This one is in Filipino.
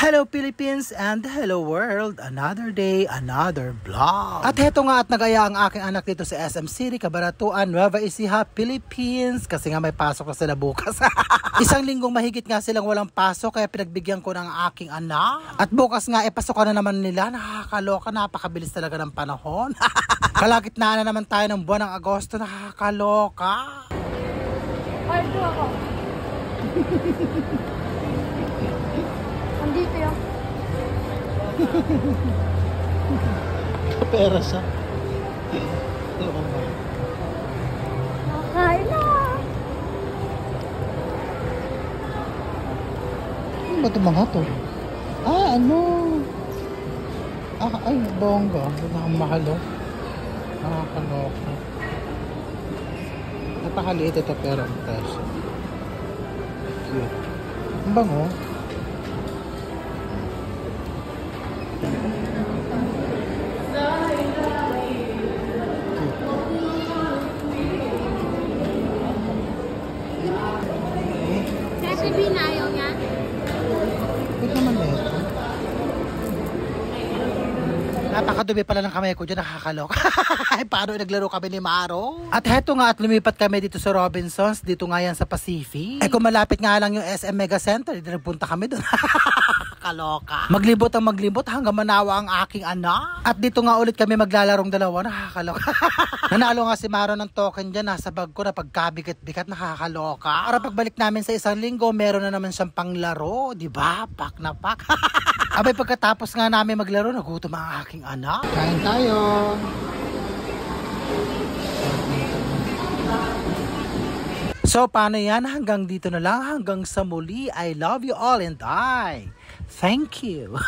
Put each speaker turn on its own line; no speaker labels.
Hello Philippines and hello world, another day, another vlog. At heto nga at nagaya ang aking anak dito sa SM City, Cabaratuan, Nueva Ecija, Philippines. Kasi nga may pasok na sila bukas. Isang linggong mahigit nga silang walang pasok, kaya pinagbigyan ko ng aking anak. At bukas nga pasukan na naman nila, nakakaloka, napakabilis talaga ng panahon. Kalagitnaan na naman tayo ng buwan ng Agosto, nakakaloka.
Ay, ito ako. Andito yun.
Pera siya. Oo nga.
Nakain na.
Ano ba ito mga to? Ano? Ay, bongga. Nakamahal oh. Nakakaloka. Napakaliit ito pero ang presyo. Cute. Ang bango.
Kasi binayaw niya.
Wait naman na ito. Napakadumi pala ng kamay ko dyan, nakakaloka. Paano naglaro kami ni Maro? At heto nga at lumipat kami dito sa Robinsons, dito nga yan sa Pacific. Kung malapit nga lang yung SM Mega Center, dito nagpunta kami doon. Kaloka. Maglibot ang maglibot hanggang manawa ang aking anak. At dito nga ulit kami maglalarong dalawa, nakakaloka. Nanalo nga si Maro ng token dyan, nasa bag ko na pagkabigat-bigat, nakakaloka. Para pagbalik namin sa isang linggo, meron na naman siyang panglaro, diba? Pak na pak. Abay pagkatapos nga namin maglaro, nagutom ang aking anak. Kain tayo. So paano yan? Hanggang dito na lang. Hanggang sa muli. I love you all and I thank you.